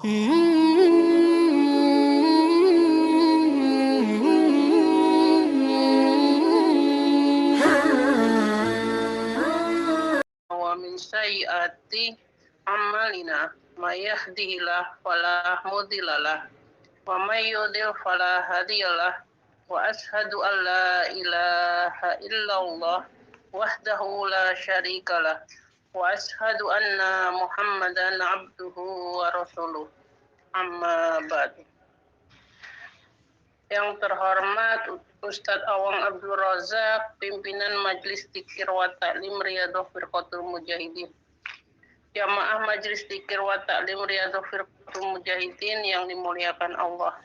Wa min sayyiati a'malina may yahdihillahu fala mudhillalah wa may yudlil fala hadiyalah wa asyhadu an la ilaha illallah wahdahu la syarikalah wa asyhadu anna Muhammadan abduhu wa rasuluh. Amma ba'du. Yang terhormat Ustadz Awang Abdul Razak, pimpinan Majelis Dzikir wa Ta'lim Riyadhah Firqatul Mujahidin. Jamaah Majelis Dzikir wa Ta'lim Riyadhah Firqatul Mujahidin yang dimuliakan Allah.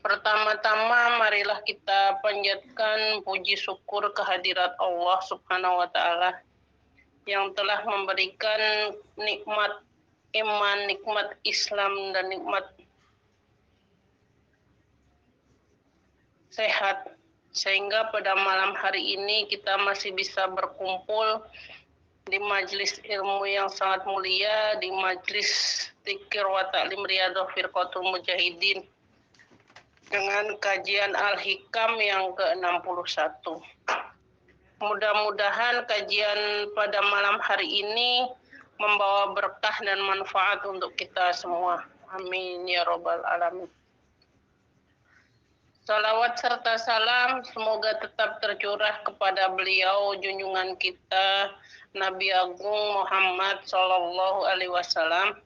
Pertama-tama marilah kita panjatkan puji syukur kehadirat Allah Subhanahu wa Ta'ala yang telah memberikan nikmat iman, nikmat Islam, dan nikmat sehat, sehingga pada malam hari ini kita masih bisa berkumpul di majelis ilmu yang sangat mulia, di majelis Dzikir wa Ta'lim Riyadhah Firqatul Mujahidin dengan kajian Al-Hikam yang ke-61. Mudah-mudahan kajian pada malam hari ini membawa berkah dan manfaat untuk kita semua. Amin ya robbal alamin. Salawat serta salam semoga tetap tercurah kepada beliau junjungan kita Nabi Agung Muhammad Sallallahu Alaihi Wasallam,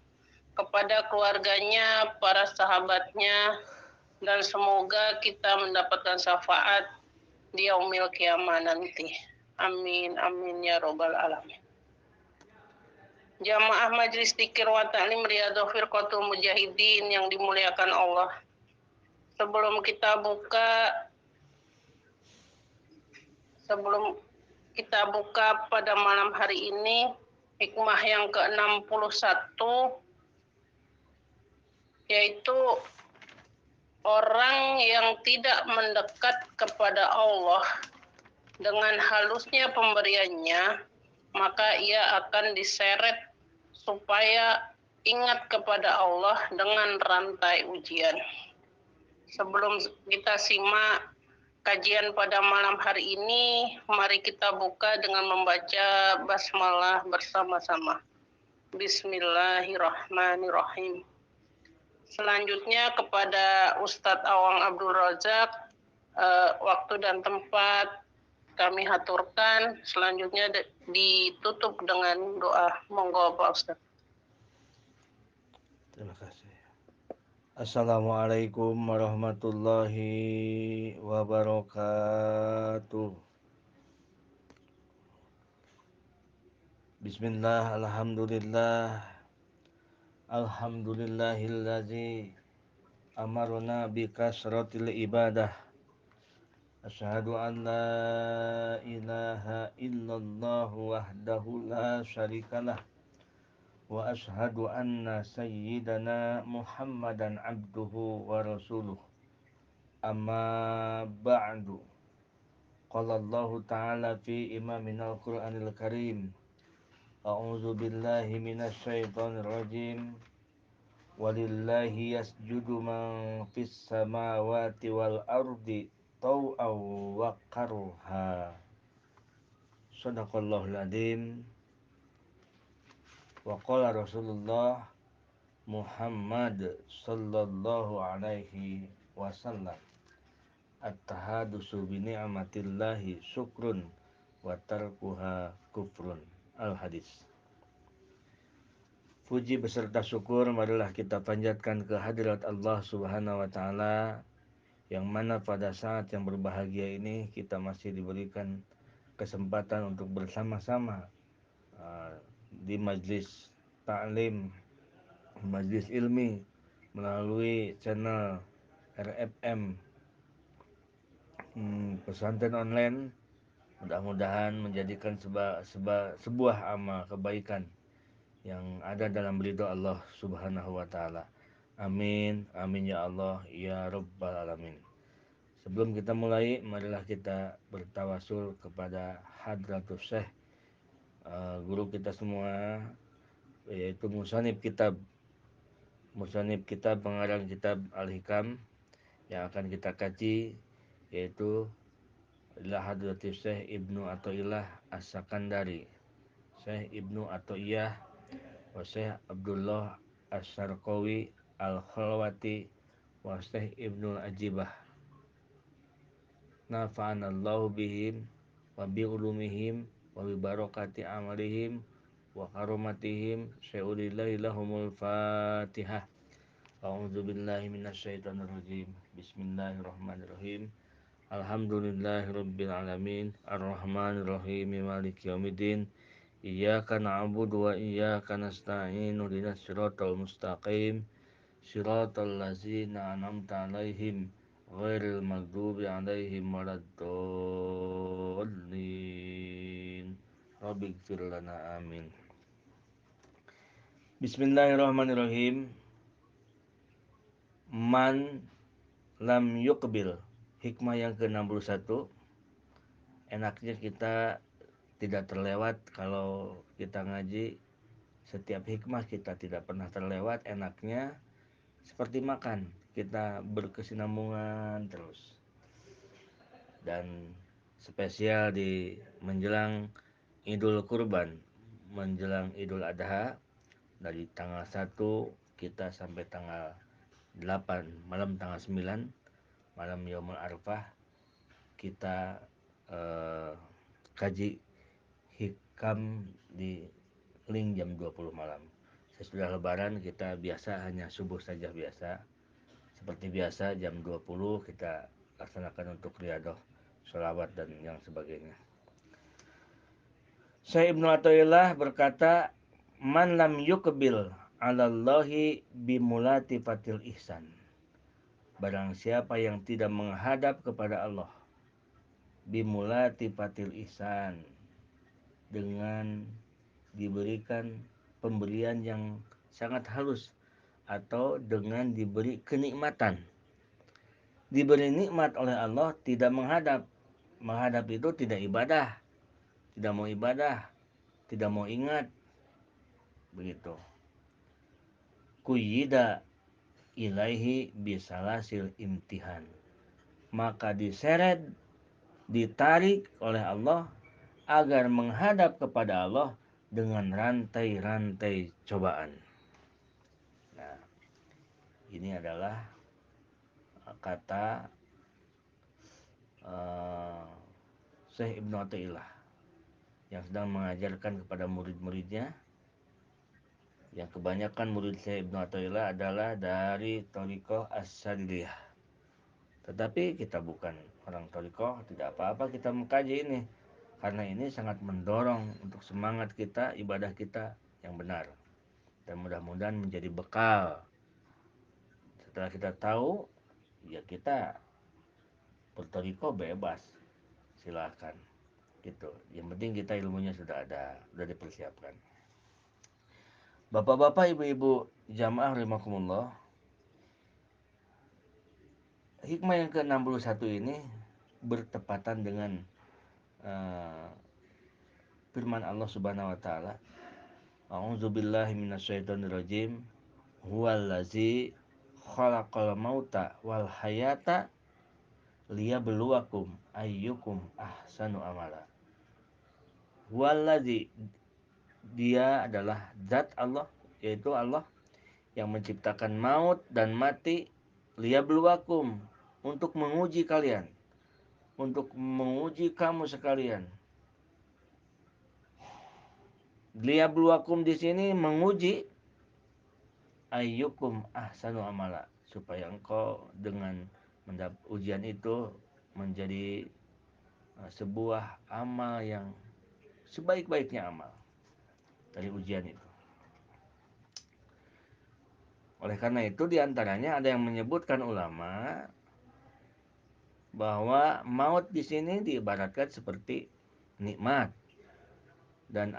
kepada keluarganya, para sahabatnya, dan semoga kita mendapatkan syafaat di yaumil kiamah nanti. Amin amin ya robbal alamin. Jamaah Majelis Dzikir wa Ta'lim Riyadhah Firqatul Mujahidin yang dimuliakan Allah. Sebelum kita buka pada malam hari ini, hikmah yang ke-61, yaitu orang yang tidak mendekat kepada Allah dengan halusnya pemberiannya, maka ia akan diseret supaya ingat kepada Allah dengan rantai ujian. Sebelum kita simak kajian pada malam hari ini, mari kita buka dengan membaca basmalah bersama-sama. Bismillahirrahmanirrahim. Selanjutnya kepada Ustadz Awang Abdul Razak, waktu dan tempat kami haturkan. Selanjutnya ditutup dengan doa. Monggo Pak Ustadz. Terima kasih. Assalamualaikum warahmatullahi wabarakatuh. Bismillah, alhamdulillah. Alhamdulillahillazi amarna bi kasratil ibadah. Asyhadu an la ilaha illallah wahdahu la syarikalah. Wa ashhadu anna sayyidana Muhammadan abduhu wa rasuluh. Amma ba'du. Qala Allah ta'ala fi imaminal Qur'anil Karim. A'udzu billahi minasy syaithanir rajim. Walillahi yasjudu man fis samawati wal ardi tau'aw wa karha. Shadaqallahul adzim. Wa qala Rasulullah Muhammad sallallahu alaihi wasallam, at-tahadusu bi ni'matillahi syukrun wa tarkuha kufrun. Al-hadis. Puji beserta syukur marilah kita panjatkan ke hadirat Allah Subhanahu wa taala, yang mana pada saat yang berbahagia ini kita masih diberikan kesempatan untuk bersama-sama di majlis ta'lim, majlis ilmi melalui channel RFM pesantren online. Mudah-mudahan menjadikan sebuah amal kebaikan yang ada dalam ridho Allah Subhanahu wa taala. Amin amin ya Allah ya rabbal alamin. Sebelum kita mulai, marilah kita bertawasul kepada Hadratus Syekh, guru kita semua, yaitu musannif kitab Musannif kitab pengarang kitab Al-Hikam yang akan kita kaji yaitu adalah Hadratus Syekh Ibnu Athaillah As-Sakandari, Syekh Ibnu Athaillah wa Syekh Abdullah Asy-Syarqawi Al-Khalwati wa Syekh Ibnu Ajibah. Nafa'anallahu bihim wa bi ulumihim wa bi barakati amalihim wa karomatihim. Syai'ulillahi lahumul Fatihah. A'udzu billahi minasyaitonir rajim. Bismillahirrahmanirrahim. Alhamdulillahirabbil alamin. Arrahmanir rahim. Maliki yaumiddin. Iyyaka na'budu wa iyyaka nasta'in. Ihdinas siratal mustaqim. Siratal ladzina an'amta 'alaihim ghairil maghdubi 'alaihim waladdallin. Rabbighfir lana amin. Bismillahirrahmanirrahim. Man lam yuqbil. Hikmah yang ke-61. Enaknya kita tidak terlewat kalau kita ngaji. Setiap hikmah kita tidak pernah terlewat. Enaknya seperti makan, kita berkesinambungan terus. Dan spesial di menjelang Idul Kurban, menjelang Idul Adha, dari tanggal 1 kita sampai tanggal 8, malam tanggal 9, malam Yaumul Arfah, kita kaji hikam di link jam 20 malam. Sesudah lebaran kita biasa hanya subuh saja biasa. Seperti biasa jam 20 kita laksanakan untuk riyadhah, sholawat dan yang sebagainya. Syekh Ibnu Athaillah berkata, man lam yukbil 'alallahi bimulati fatil ihsan. Barang siapa yang tidak menghadap kepada Allah bimulati fatil ihsan, dengan diberikan pemberian yang sangat halus atau dengan diberi kenikmatan. Diberi nikmat oleh Allah tidak menghadap. Menghadap itu tidak ibadah, tidak mau ibadah, tidak mau ingat. Begitu. Kuyida ilaihi bisalasil imtihan. Maka diseret, ditarik oleh Allah agar menghadap kepada Allah dengan rantai-rantai cobaan. Nah, ini adalah kata Syekh Ibnu Athaillah yang sedang mengajarkan kepada murid-muridnya, yang kebanyakan murid Syekh Ibnu Athaillah adalah dari Thariqah As-Sadiliyah. Tetapi kita bukan orang Thariqah, tidak apa-apa kita mengkaji ini, karena ini sangat mendorong untuk semangat kita, ibadah kita yang benar, dan mudah-mudahan menjadi bekal. Setelah kita tahu, ya kita berthariqah bebas, silakan gitu. Yang penting kita ilmunya sudah ada, sudah dipersiapkan. Bapak-bapak, ibu-ibu jamaah rahimakumullah, hikmah yang ke-61 ini bertepatan dengan firman Allah Subhanahu wa taala, A'udzubillahi minasyaitonirrajim. Huwallazi khalaqal mauta wal hayata liyabluwakum ayyukum ahsanu amala. Huwallazi, dia adalah zat Allah, yaitu Allah yang menciptakan maut dan mati, liyabluwakum, untuk menguji kalian, untuk menguji kamu sekalian. Liyabluwakum di sini menguji ayyukum ahsanu amala, supaya engkau dengan ujian itu menjadi sebuah amal yang sebaik-baiknya amal dari ujian itu. Oleh karena itu diantaranya ada yang menyebutkan ulama bahwa maut di sini diibaratkan seperti nikmat, dan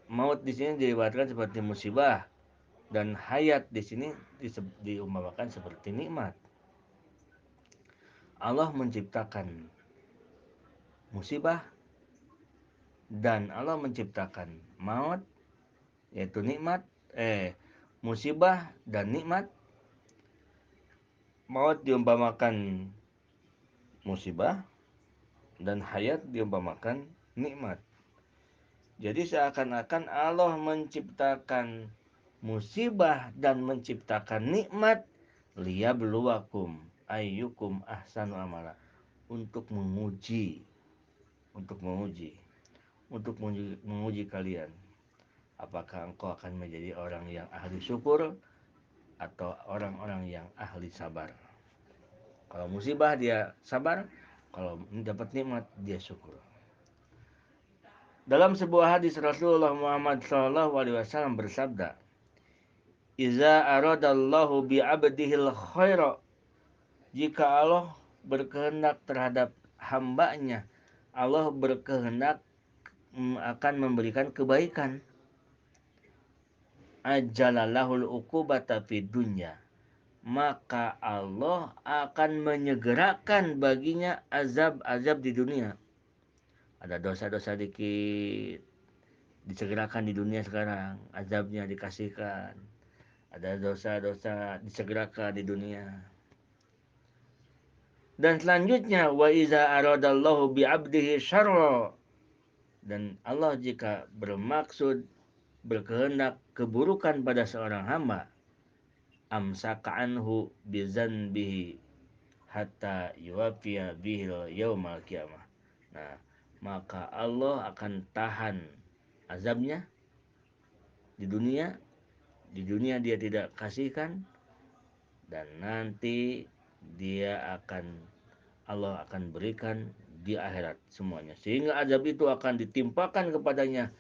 maut di sini diibaratkan seperti musibah, dan hayat di sini diumpamakan seperti nikmat. Allah menciptakan musibah dan Allah menciptakan maut, yaitu nikmat, musibah dan nikmat, Maut diumpamakan musibah dan hayat diumpamakan nikmat. Jadi seakan-akan Allah menciptakan musibah dan menciptakan nikmat liyabluwakum ayyukum ahsanu amala, untuk menguji, untuk menguji, untuk menguji kalian. Apakah engkau akan menjadi orang yang ahli syukur atau orang-orang yang ahli sabar. Kalau musibah dia sabar, kalau dapat nikmat dia syukur. Dalam sebuah hadis Rasulullah Muhammad SAW bersabda, "Iza aradallahu bi'abdihil khaira." Jika Allah berkehendak terhadap hambanya, Allah berkehendak akan memberikan kebaikan. Ajalalahul uqubata fid dunya. Maka Allah akan menyegerakan baginya azab-azab di dunia. Ada dosa-dosa dikit, disegerakan di dunia sekarang, azabnya dikasihkan. Ada dosa-dosa disegerakan di dunia. Dan selanjutnya, wa iza aradallahu bi'abdihi syarra. Dan Allah jika bermaksud, berkehendak keburukan pada seorang hamba, amsaka anhu bizanbihi hatta yuwafiya bihil yaumal qiyamah. Nah, maka Allah akan tahan azabnya di dunia. Di dunia dia tidak kasihkan, dan nanti Allah akan berikan di akhirat semuanya. Sehingga azab itu akan ditimpakan kepadanya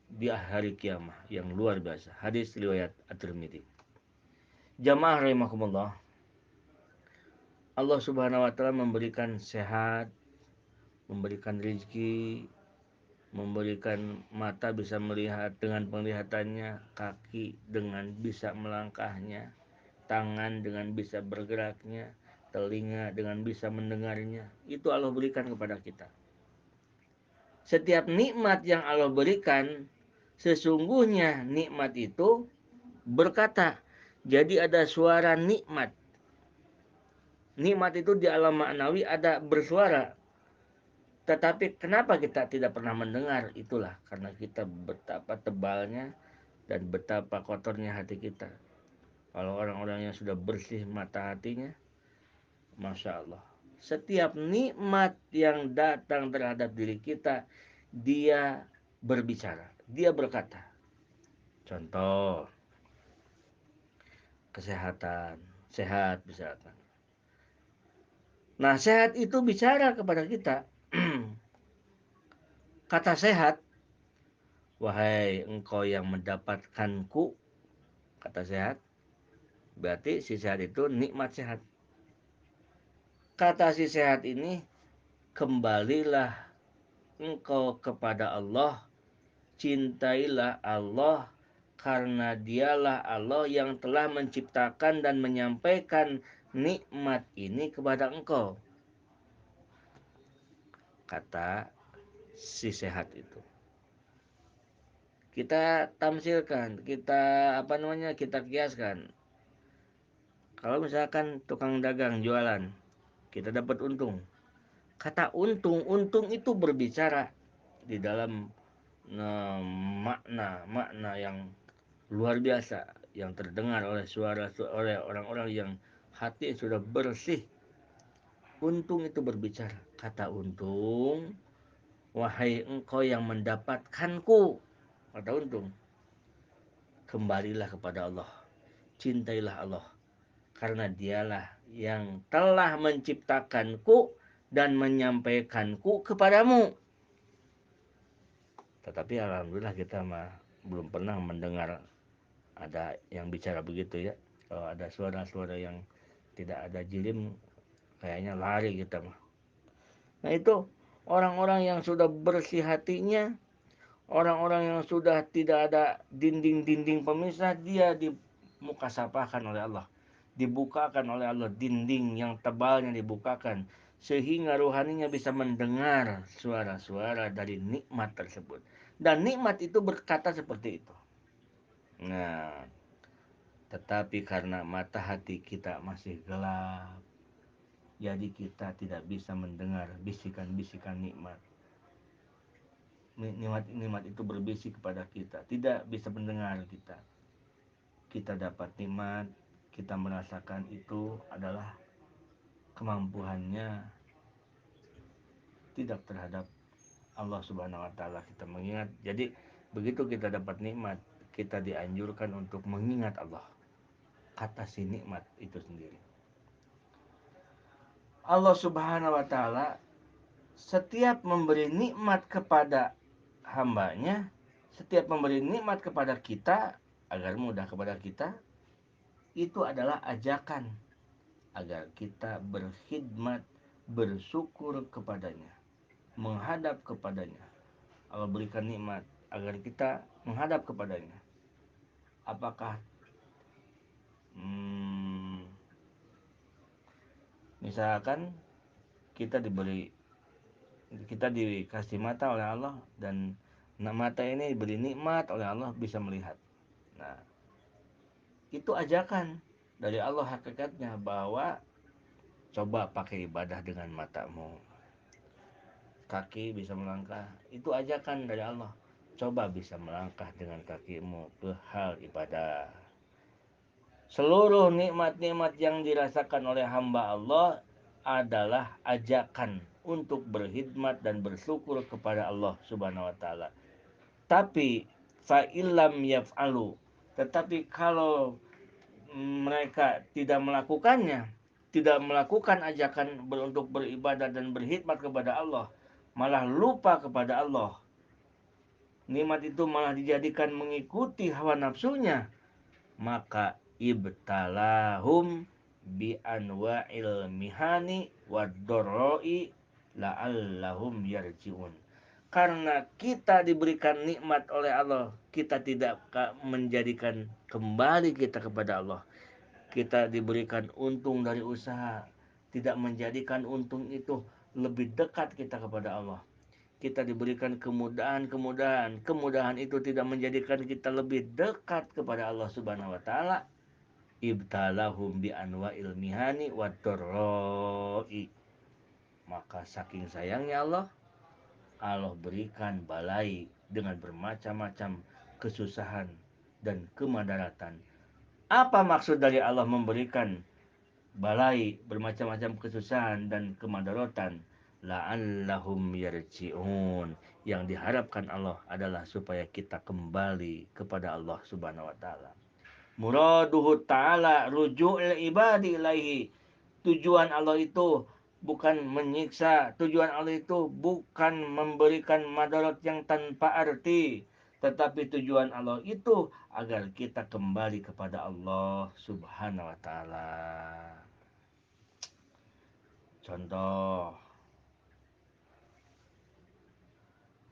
di hari kiamat yang luar biasa. Hadis riwayat At-Tirmidzi. Jamaah rahimakumullah. Allah Subhanahu wa taala memberikan sehat, memberikan rezeki, memberikan mata bisa melihat dengan penglihatannya, kaki dengan bisa melangkahnya, tangan dengan bisa bergeraknya, telinga dengan bisa mendengarnya. Itu Allah berikan kepada kita. Setiap nikmat yang Allah berikan, sesungguhnya nikmat itu berkata. Jadi ada suara nikmat. Nikmat itu di alam maknawi ada bersuara. Tetapi kenapa kita tidak pernah mendengar? Itulah karena kita betapa tebalnya dan betapa kotornya hati kita. Kalau orang-orang yang sudah bersih mata hatinya, Masya Allah. Setiap nikmat yang datang terhadap diri kita, dia berbicara, dia berkata. Contoh, kesehatan, sehat misalkan. Nah, sehat itu bicara kepada kita. Kata sehat, wahai engkau yang mendapatkanku, kata sehat, berarti si sehat itu nikmat sehat. Kata si sehat ini, kembalilah engkau kepada Allah, cintailah Allah, karena dialah Allah yang telah menciptakan dan menyampaikan nikmat ini kepada engkau. Kata si sehat itu. Kita tamsilkan, kita kiaskan. Kalau misalkan tukang dagang jualan, kita dapat untung. Kata untung itu berbicara di dalam makna yang luar biasa yang terdengar oleh orang-orang yang hati sudah bersih. Untung itu berbicara. Kata untung, wahai engkau yang mendapatkanku, kata untung, kembalilah kepada Allah, cintailah Allah, karena dialah yang telah menciptakanku dan menyampaikanku kepadamu. Tetapi alhamdulillah kita belum pernah mendengar ada yang bicara begitu ya. Kalau ada suara-suara yang tidak ada jirim, kayaknya lari kita mah. Nah itu orang-orang yang sudah bersih hatinya, orang-orang yang sudah tidak ada dinding-dinding pemisah, dia dimukasapakan oleh Allah. Dibukakan oleh Allah, dinding yang tebalnya dibukakan. Sehingga rohaninya bisa mendengar suara-suara dari nikmat tersebut. Dan nikmat itu berkata seperti itu. Nah, Tetapi karena mata hati kita masih gelap, jadi kita tidak bisa mendengar bisikan-bisikan nikmat. Nikmat itu berbisik kepada kita, tidak bisa mendengar kita. Kita dapat nikmat, kita merasakan itu adalah kemampuannya tidak terhadap Allah Subhanahu wa taala, kita mengingat. Jadi begitu kita dapat nikmat, kita dianjurkan untuk mengingat Allah. Kata si nikmat itu sendiri. Allah Subhanahu wa taala setiap memberi nikmat kepada hambanya, setiap memberi nikmat kepada kita agar mudah kepada kita, itu adalah ajakan agar kita berkhidmat, bersyukur kepadanya, menghadap kepadanya. Allah berikan nikmat agar kita menghadap kepadanya. Apakah hmm, misalkan kita dikasih mata oleh Allah, dan mata ini diberi nikmat oleh Allah bisa melihat. Nah, itu ajakan dari Allah hakikatnya, bahwa coba pakai ibadah dengan matamu. Kaki bisa melangkah, itu ajakan dari Allah. Coba bisa melangkah dengan kakimu ke hal ibadah. Seluruh nikmat-nikmat yang dirasakan oleh hamba Allah adalah ajakan untuk berkhidmat dan bersyukur kepada Allah Subhanahu wa taala. Tapi fa'ilam yaf'alu, tetapi kalau mereka tidak melakukannya, tidak melakukan ajakan untuk beribadah dan berkhidmat kepada Allah, malah lupa kepada Allah, nikmat itu malah dijadikan mengikuti hawa nafsunya, maka ibtalahum bi anwa'il mihani wad-dharra'i la'allahum yarji'un. Karena kita diberikan nikmat oleh Allah, kita tidak menjadikan kembali kita kepada Allah. Kita diberikan untung dari usaha, tidak menjadikan untung itu lebih dekat kita kepada Allah. Kita diberikan kemudahan-kemudahan, kemudahan itu tidak menjadikan kita lebih dekat kepada Allah Subhanahu wa taala. Ibtalahum bi anwa'il mihani wad darra'i. Maka saking sayangnya Allah, Allah berikan balai dengan bermacam-macam kesusahan dan kemadaratan. Apa maksud dari Allah memberikan balai bermacam-macam kesusahan dan kemadaratan? La'allahum yarji'un. Yang diharapkan Allah adalah supaya kita kembali kepada Allah Subhanahu wa taala. Muraduhu ta'ala ruju'il ibadi ilaihi. Tujuan Allah itu bukan menyiksa, tujuan Allah itu bukan memberikan madarat yang tanpa arti, tetapi tujuan Allah itu agar kita kembali kepada Allah Subhanahu wa taala. Contoh,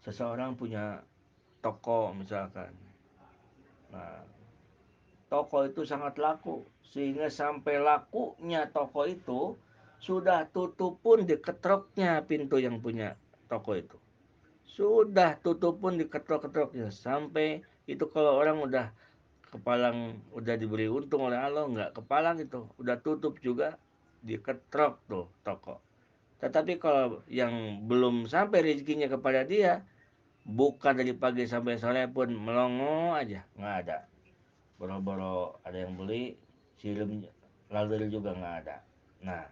seseorang punya toko misalkan. Nah, toko itu sangat laku, sehingga sampai lakunya toko itu sudah tutup pun diketroknya pintu yang punya toko itu. Sudah tutup pun diketrok-ketroknya, sampai itu kalau orang udah kepalang, udah diberi untung oleh Allah, nggak kepalang itu udah tutup juga, diketrok tuh toko. Tetapi kalau yang belum sampai rezekinya kepada dia, buka dari pagi sampai sore pun melongo aja, nggak ada. Boro-boro ada yang beli, silem lalu juga nggak ada. Nah,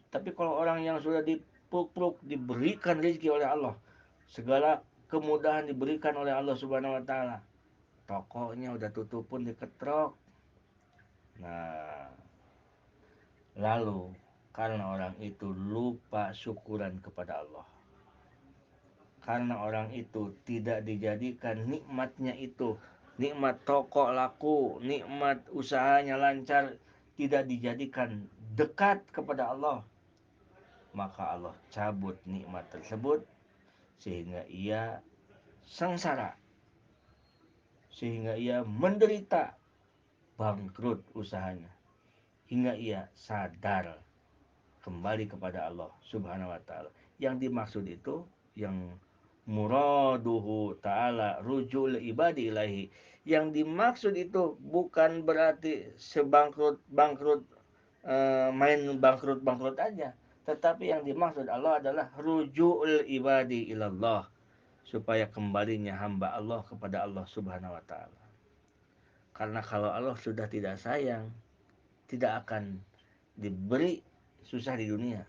tapi kalau orang yang sudah dipuk-puk, diberikan rezeki oleh Allah, segala kemudahan diberikan oleh Allah Subhanahu wa taala, tokonya udah tutup pun diketrok. Nah, lalu karena orang itu lupa syukuran kepada Allah, karena orang itu tidak dijadikan nikmatnya itu, nikmat toko laku, nikmat usahanya lancar, tidak dijadikan dekat kepada Allah, maka Allah cabut nikmat tersebut, sehingga ia sengsara, sehingga ia menderita, bangkrut usahanya, hingga ia sadar kembali kepada Allah Subhanahu wa taala. Yang dimaksud itu, yang muraduhu ta'ala rujul ibadi ilahi. Yang dimaksud itu bukan berarti sebangkrut-bangkrut, main bangkrut-bangkrut aja. Tetapi yang dimaksud Allah adalah rujul ibadi ilallah, supaya kembalinya hamba Allah kepada Allah Subhanahu wa taala. Karena kalau Allah sudah tidak sayang, tidak akan diberi susah di dunia.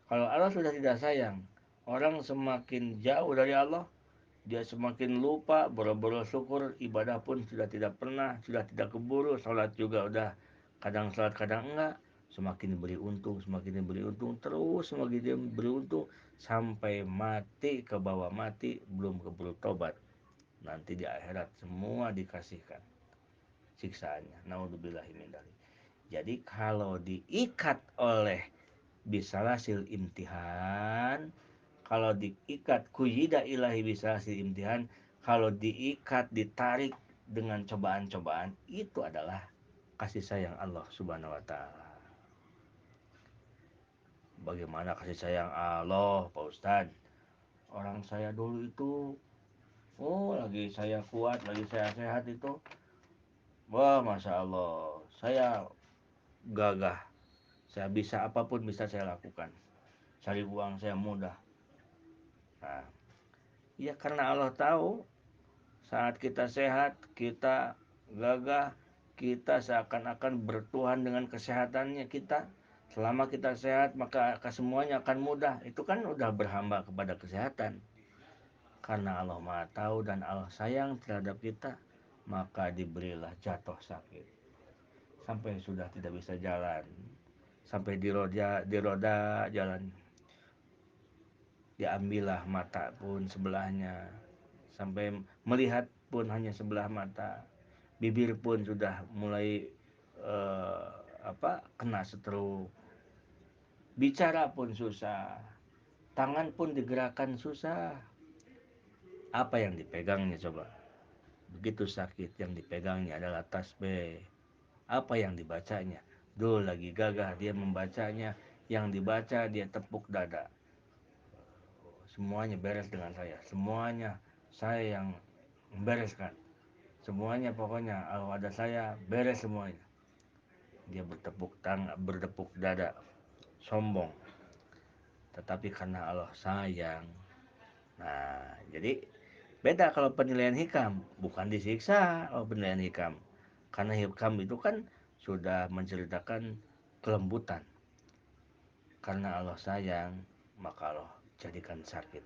Kalau Allah sudah tidak sayang, orang semakin jauh dari Allah, dia semakin lupa, boro-boro syukur, ibadah pun sudah tidak pernah, sudah tidak keburu, sholat juga udah kadang sholat kadang enggak, semakin diberi untung, terus semakin diberi untung, sampai mati, ke bawah mati, belum keburu tobat. Nanti di akhirat semua dikasihkan siksaannya. Naudzubillahimindzalik. Jadi kalau diikat oleh bisalasil imtihan, kalau diikat kuyida ilahi bisalasil imtihan, kalau diikat, ditarik dengan cobaan-cobaan, itu adalah kasih sayang Allah Subhanahu wa taala. Bagaimana kasih sayang Allah, Pak Ustadz? Orang saya dulu itu, lagi saya kuat, lagi saya sehat itu, wah Masya Allah, saya gagah, saya bisa apapun bisa saya lakukan, cari uang saya mudah. Nah, ya karena Allah tahu saat kita sehat, kita gagah, kita seakan-akan bertuhan dengan kesehatannya kita. Selama kita sehat, maka semuanya akan mudah. Itu kan udah berhamba kepada kesehatan. Karena Allah Maha Tahu dan Allah sayang terhadap kita, maka diberilah jatuh sakit. Sampai sudah tidak bisa jalan. Sampai di roda jalan. Diambillah mata pun sebelahnya, sampai melihat pun hanya sebelah mata, bibir pun sudah mulai eh, kena stroke, bicara pun susah, tangan pun digerakkan susah. Apa yang dipegangnya coba? Begitu sakit, yang dipegangnya adalah tasbih. Apa yang dibacanya? Dulu lagi gagah dia membacanya, yang dibaca dia tepuk dada. Semuanya beres dengan saya yang membereskan semuanya, pokoknya kalau ada saya beres semuanya. Dia berdepuk dada, sombong, tetapi karena Allah sayang. Nah, jadi beda kalau penilaian hikam, bukan disiksa. Oh, penilaian hikam, karena hikam itu kan sudah menceritakan kelembutan. Karena Allah sayang, maka Allah jadikan sakit.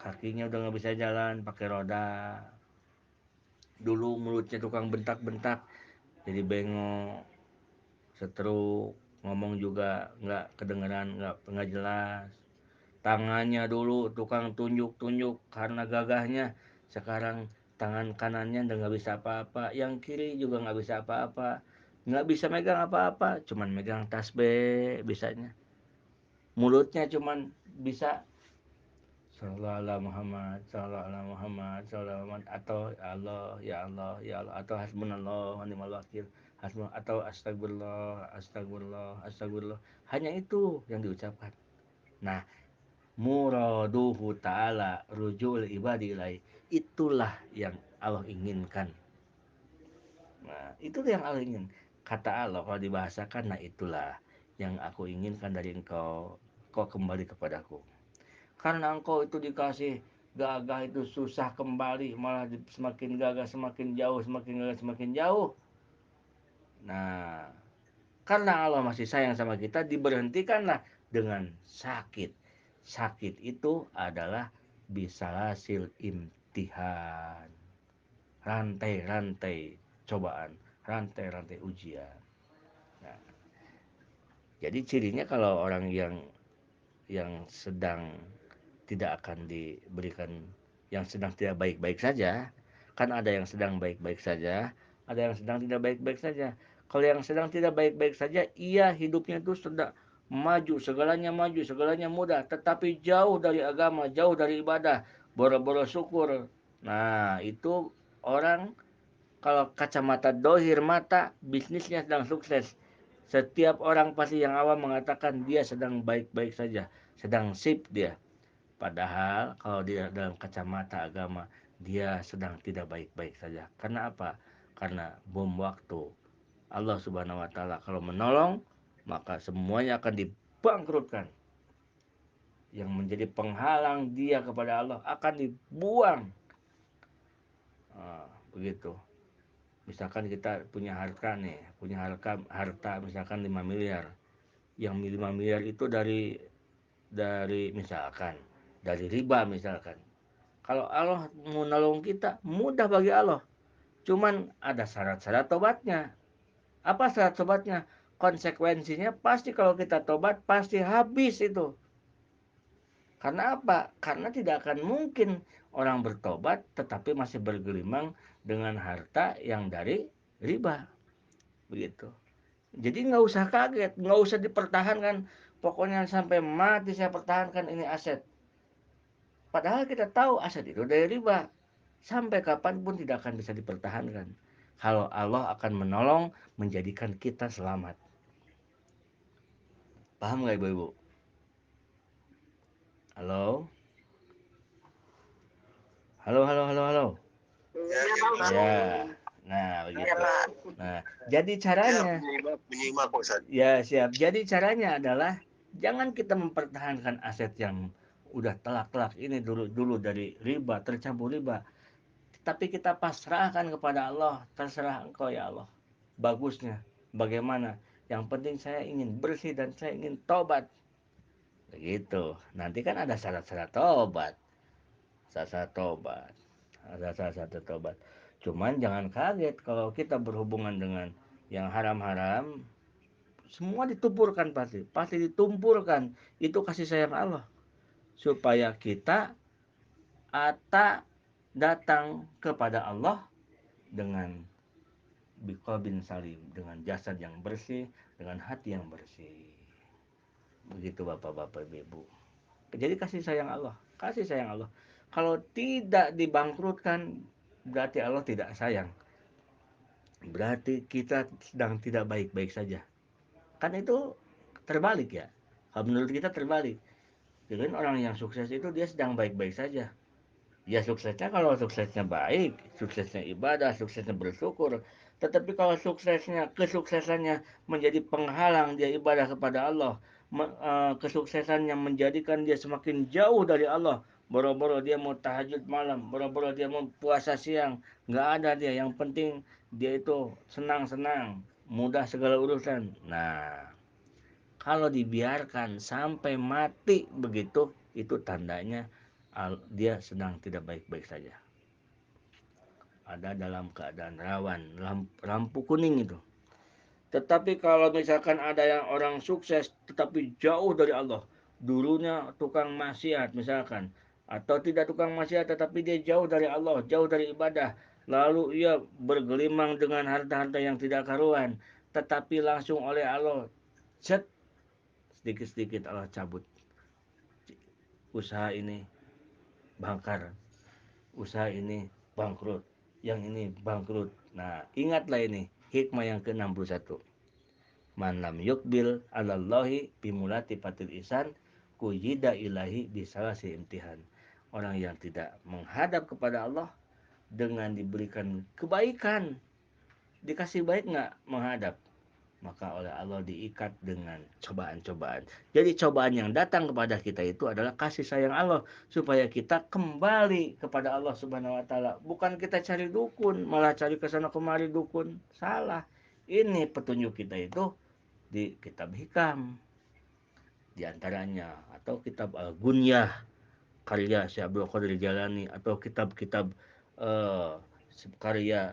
Kakinya udah nggak bisa jalan, pakai roda. Dulu mulutnya tukang bentak-bentak, jadi bengok, stroke, ngomong juga nggak kedengeran, nggak jelas. Tangannya dulu tukang tunjuk-tunjuk karena gagahnya, sekarang tangan kanannya udah nggak bisa apa-apa, yang kiri juga nggak bisa apa-apa, nggak bisa megang apa-apa, cuman megang tasbih bisanya. Mulutnya cuman bisa Sallallahu Muhammad, Sallallahu Muhammad, Sallallahu Muhammad, atau Allah, ya Allah, ya Allah, atau hasbunallah wa ni'mal wakil, atau astagfirullah, astagfirullah, astagfirullah. Hanya itu yang diucapkan. Nah, muraduhu ta'ala rujul ibadi ilaih, itulah yang Allah inginkan. Nah, itulah yang Allah ingin. Kata Allah kalau dibahasakan, nah itulah yang aku inginkan dari engkau, kau kembali kepadaku. Karena engkau itu dikasih gagah itu susah kembali, malah semakin gagah semakin jauh, semakin gagah semakin jauh. Nah, karena Allah masih sayang sama kita, diberhentikanlah dengan sakit. Sakit itu adalah bisalasil imtihan, rantai-rantai cobaan, rantai-rantai ujian. Nah, jadi cirinya kalau orang yang sedang tidak akan diberikan, yang sedang tidak baik-baik saja, kan ada yang sedang baik-baik saja, ada yang sedang tidak baik-baik saja. Kalau yang sedang tidak baik-baik saja, iya hidupnya itu sedang maju, segalanya mudah, tetapi jauh dari agama, jauh dari ibadah, boro-boro syukur. Nah, itu orang, kalau kacamata dohir mata, bisnisnya sedang sukses. Setiap orang pasti yang awam mengatakan dia sedang baik-baik saja, sedang sip dia. Padahal kalau dia dalam kacamata agama, dia sedang tidak baik-baik saja. Karena apa? Karena bom waktu. Allah Subhanahu wa taala kalau menolong, maka semuanya akan dibangkrutkan. Yang menjadi penghalang dia kepada Allah akan dibuang. Begitu. Misalkan kita punya harta nih, punya harta misalkan 5 miliar. Yang 5 miliar itu dari misalkan dari riba misalkan. Kalau Allah mau nolong kita, mudah bagi Allah. Cuman ada syarat-syarat tobatnya. Apa syarat tobatnya? Konsekuensinya pasti kalau kita tobat pasti habis itu. Karena apa? Karena tidak akan mungkin orang bertobat tetapi masih bergelimang dengan harta yang dari riba. Begitu. Jadi nggak usah kaget, nggak usah dipertahankan. Pokoknya sampai mati saya pertahankan ini aset. Padahal kita tahu aset itu dari riba. Sampai kapanpun tidak akan bisa dipertahankan. Kalau Allah akan menolong menjadikan kita selamat. Paham nggak ibu-ibu? Halo? Halo, halo, halo, halo. Ya, nah begitu. Nah, jadi caranya, ya siap. Jadi caranya adalah jangan kita mempertahankan aset yang udah telak-telak ini dulu dari riba, tercampur riba. Tapi kita pasrahkan kepada Allah, terserah engkau ya Allah. Bagusnya, bagaimana? Yang penting saya ingin bersih dan saya ingin tobat. Begitu. Nanti kan ada syarat-syarat tobat. Syarat tobat. Ada syarat tobat. Cuman jangan kaget kalau kita berhubungan dengan yang haram-haram, semua ditumpurkan pasti. Pasti ditumpurkan. Itu kasih sayang Allah. Supaya kita datang kepada Allah dengan biqalbin salim, dengan jasad yang bersih, dengan hati yang bersih. Begitu Bapak-bapak Ibu. Jadi kasih sayang Allah, kasih sayang Allah. Kalau tidak dibangkrutkan berarti Allah tidak sayang. Berarti kita sedang tidak baik-baik saja. Kan itu terbalik ya. Kalau menurut kita terbalik. Jadi orang yang sukses itu dia sedang baik-baik saja. Ya suksesnya kalau suksesnya baik, suksesnya ibadah, suksesnya bersyukur. Tetapi kalau kesuksesannya menjadi penghalang dia ibadah kepada Allah, kesuksesannya menjadikan dia semakin jauh dari Allah. Boro-boro dia mau tahajud malam, boro-boro dia mau puasa siang, nggak ada dia. Yang penting dia itu senang-senang, mudah segala urusan. Nah, kalau dibiarkan sampai mati begitu, itu tandanya dia sedang tidak baik-baik saja. Ada dalam keadaan rawan, lampu kuning itu. Tetapi kalau misalkan ada yang orang sukses tetapi jauh dari Allah, dulunya tukang maksiat misalkan, atau tidak tukang maksiat tetapi dia jauh dari Allah, jauh dari ibadah, lalu ia bergelimang dengan harta-harta yang tidak karuan, tetapi langsung oleh Allah, set, sedikit-sedikit Allah cabut. Usaha ini bangkar, usaha ini bangkrut, yang ini bangkrut. Nah, ingatlah ini hikmah yang ke-61. Man lam yukbil alallahi bimulati patil isan kujida ilahi bisalasi imtihan. Orang yang tidak menghadap kepada Allah dengan diberikan kebaikan, dikasih baik nggak menghadap, maka oleh Allah diikat dengan cobaan-cobaan. Jadi cobaan yang datang kepada kita itu adalah kasih sayang Allah supaya kita kembali kepada Allah Subhanahu wa taala. Bukan kita cari dukun, malah cari ke sana kemari dukun. Salah. Ini petunjuk kita itu di kitab hikam di antaranya atau kitab Al-Gunyah karya Syekh Abdul Qadir Jalani atau kitab-kitab uh, karya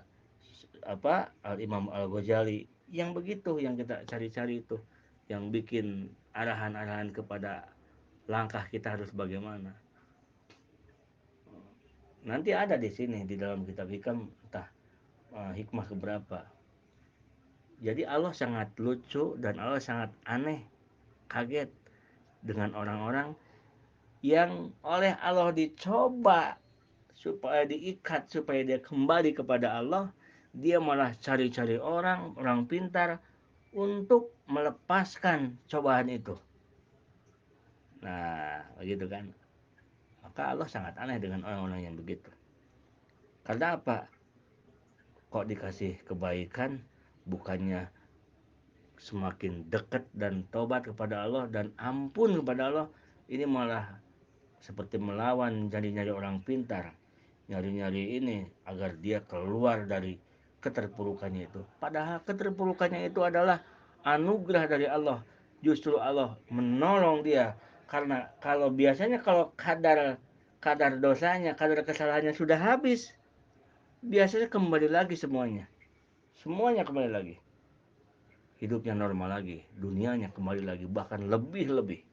Al-Imam Al-Ghazali yang begitu yang kita cari-cari itu yang bikin arahan-arahan kepada langkah kita harus bagaimana. Nanti ada di sini di dalam kitab hikam entah hikmah keberapa. Jadi Allah sangat lucu dan Allah sangat aneh, kaget dengan orang-orang yang oleh Allah dicoba supaya diikat, supaya dia kembali kepada Allah, dia malah cari-cari orang pintar untuk melepaskan cobaan itu. Nah, begitu kan. Maka Allah sangat aneh dengan orang-orang yang begitu. Karena apa? Kok dikasih kebaikan bukannya semakin dekat dan tobat kepada Allah dan ampun kepada Allah, ini malah seperti melawan nyari-nyari orang pintar, nyari-nyari ini agar dia keluar dari keterpurukannya itu. Padahal keterpurukannya itu adalah anugerah dari Allah. Justru Allah menolong dia, karena kalau biasanya kalau kadar kadar dosanya, kadar kesalahannya sudah habis, biasanya kembali lagi semuanya. Semuanya kembali lagi. Hidupnya normal lagi, dunianya kembali lagi, bahkan lebih-lebih.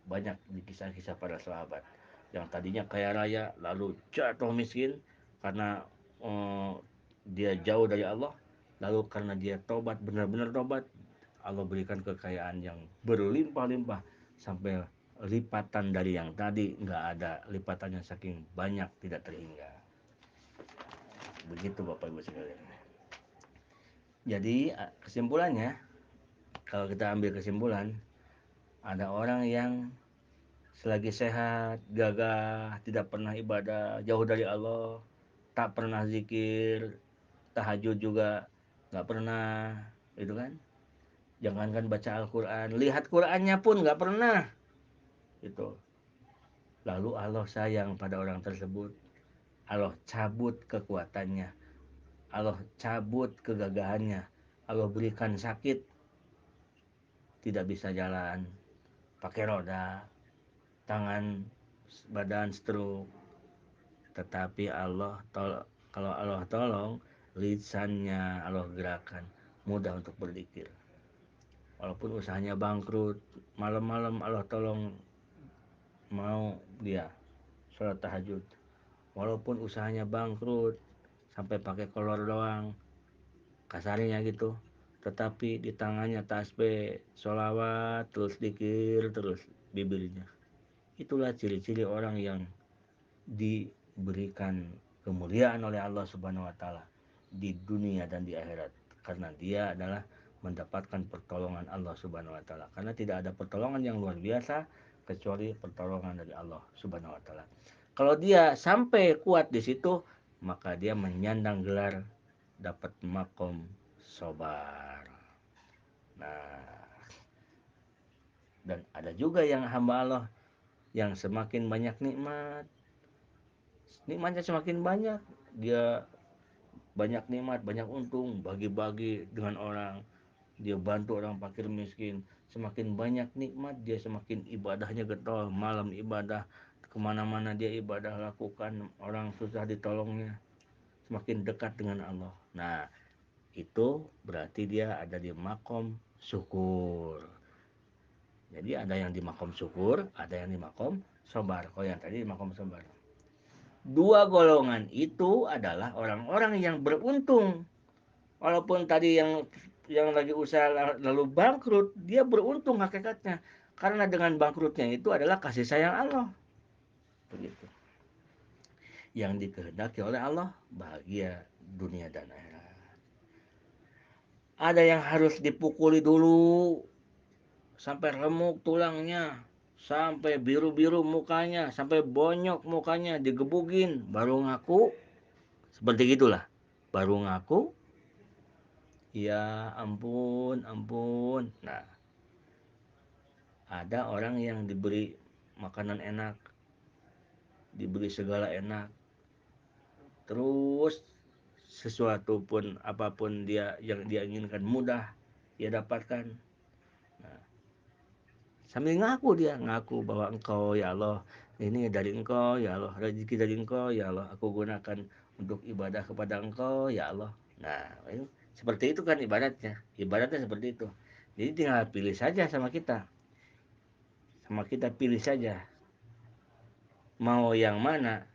Banyak di kisah-kisah para sahabat yang tadinya kaya raya lalu jatuh miskin karena eh, dia jauh dari Allah, lalu karena dia tobat, benar-benar tobat, Allah berikan kekayaan yang berlimpah-limpah sampai lipatan dari yang tadi nggak ada lipatannya, saking banyak tidak terhingga. Begitu Bapak Ibu sekalian. Jadi kesimpulannya, kalau kita ambil kesimpulan, ada orang yang selagi sehat, gagah, tidak pernah ibadah, jauh dari Allah, tak pernah zikir, tahajud juga nggak pernah, gitu kan? Jangankan baca Al-Quran, lihat Qurannya pun nggak pernah, gitu. Lalu Allah sayang pada orang tersebut, Allah cabut kekuatannya, Allah cabut kegagahannya, Allah berikan sakit, tidak bisa jalan, pakai roda, tangan, badan stroke. Tetapi kalau Allah tolong, lisannya Allah gerakan, mudah untuk berzikir. Walaupun usahanya bangkrut, malam-malam Allah tolong, mau dia sholat tahajud. Walaupun usahanya bangkrut, sampai pakai kolor doang, kasarnya gitu, tetapi di tangannya tasbih, sholawat, terus dikir, terus bibirnya. Itulah ciri-ciri orang yang diberikan kemuliaan oleh Allah Subhanahu wa taala di dunia dan di akhirat, karena dia adalah mendapatkan pertolongan Allah Subhanahu wa taala, karena tidak ada pertolongan yang luar biasa kecuali pertolongan dari Allah Subhanahu wa taala. Kalau dia sampai kuat di situ, maka dia menyandang gelar dapat makom sobar. Nah, dan ada juga yang hamba Allah yang semakin banyak nikmat, nikmatnya semakin banyak, dia banyak nikmat, banyak untung, bagi-bagi dengan orang, dia bantu orang fakir miskin, semakin banyak nikmat dia semakin ibadahnya getol, malam ibadah, kemana-mana dia ibadah lakukan, orang susah ditolongnya, semakin dekat dengan Allah. Nah, itu berarti dia ada di makom syukur. Jadi ada yang di makom syukur, ada yang di makom sobar. Kalau yang tadi di makom sobar, dua golongan itu adalah orang-orang yang beruntung. Walaupun tadi yang lagi usaha lalu bangkrut, dia beruntung hakikatnya. Karena dengan bangkrutnya itu adalah kasih sayang Allah. Begitu. Yang dikehendaki oleh Allah, bahagia dunia dan akhirat. Ada yang harus dipukuli dulu sampai remuk tulangnya, sampai biru-biru mukanya, sampai bonyok mukanya, digebugin, baru ngaku. Seperti gitulah. Baru ngaku, ya ampun, ampun. Nah, ada orang yang diberi makanan enak, diberi segala enak, terus sesuatu pun apapun dia yang dia inginkan mudah dia dapatkan. Nah, sambil ngaku, dia ngaku bahwa engkau ya Allah, ini dari engkau ya Allah, rezeki dari engkau ya Allah, aku gunakan untuk ibadah kepada engkau ya Allah. Nah, itu seperti itu kan ibadatnya seperti itu. Jadi tinggal pilih saja sama kita pilih saja mau yang mana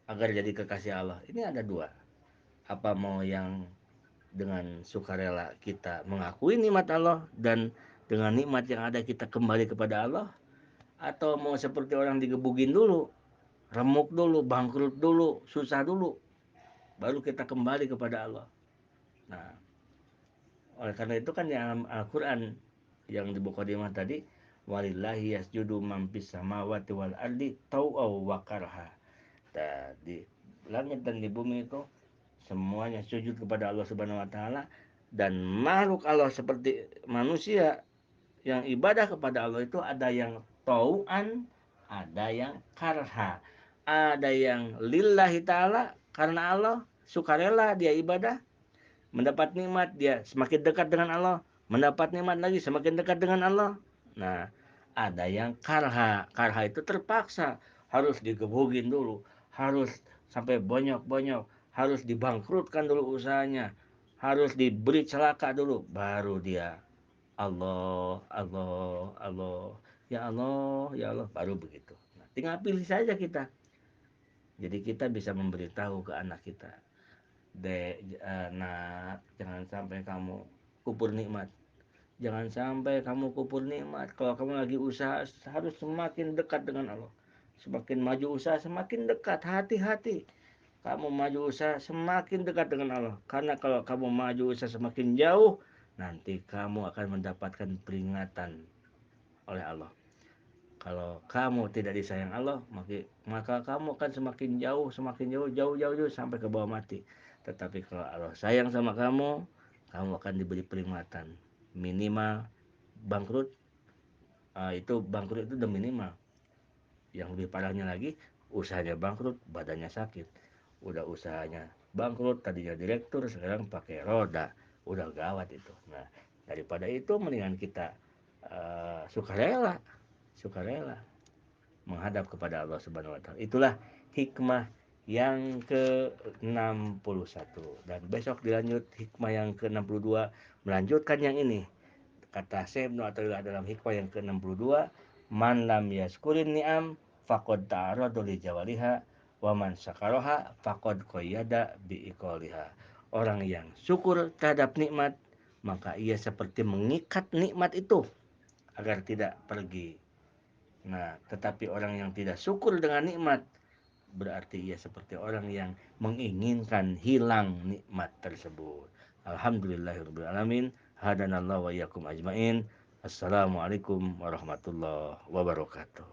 agar jadi kekasih Allah. Ini ada dua, apa mau yang dengan sukarela kita mengakui nikmat Allah dan dengan nikmat yang ada kita kembali kepada Allah, atau mau seperti orang digebugin dulu, remuk dulu, bangkrut dulu, susah dulu, baru kita kembali kepada Allah. Nah, oleh karena itu kan yang Al-Quran yang di Mukadimah tadi, walillahi yasjudu man fis samawati wal ardi tau'aw wa karha. Di langit dan di bumi itu semuanya sujud kepada Allah Subhanahu wa taala, dan makhluk Allah seperti manusia yang ibadah kepada Allah itu ada yang tau'an, ada yang karha. Ada yang lillahi taala karena Allah, sukarela dia ibadah, mendapat nikmat dia semakin dekat dengan Allah, mendapat nikmat lagi semakin dekat dengan Allah. Nah, ada yang karha. Karha itu terpaksa, harus digebugin dulu, harus sampai bonyok-bonyok, harus dibangkrutkan dulu usahanya, harus diberi celaka dulu, baru dia Allah, Allah, Allah, ya Allah, ya Allah, baru begitu. Nah, tinggal pilih saja kita. Jadi kita bisa memberitahu ke anak kita, Dek, nak, jangan sampai kamu kupur nikmat. Jangan sampai kamu kupur nikmat. Kalau kamu lagi usaha harus semakin dekat dengan Allah. Semakin maju usaha semakin dekat. Hati-hati. Kamu maju usaha semakin dekat dengan Allah. Karena kalau kamu maju usaha semakin jauh, nanti kamu akan mendapatkan peringatan oleh Allah. Kalau kamu tidak disayang Allah, maka kamu akan semakin jauh sampai ke bawah mati. Tetapi kalau Allah sayang sama kamu, kamu akan diberi peringatan. Minimal bangkrut, itu bangkrut itu udah minimal. Yang lebih parahnya lagi, usahanya bangkrut, badannya sakit. Udah usahanya bangkrut, tadinya direktur, sekarang pakai roda. Udah gawat itu. Nah, daripada itu mendingan kita sukarela, sukarela menghadap kepada Allah Subhanahu wa taala. Itulah hikmah yang ke-61, dan besok dilanjut hikmah yang ke-62 melanjutkan yang ini. Kata Syekh Ibnu Athaillah dalam hikmah yang ke-62, man lam yaskurin ni'am faqad ta'arradu li jawariha wa man syakaraha faqad qayyada bi iqaliha. Orang yang syukur terhadap nikmat, maka ia seperti mengikat nikmat itu agar tidak pergi. Nah, tetapi orang yang tidak syukur dengan nikmat, berarti ia seperti orang yang menginginkan hilang nikmat tersebut. Alhamdulillahirrahmanirrahim. Hadanallahu wa iyyakum ajmain. Assalamualaikum warahmatullahi wabarakatuh.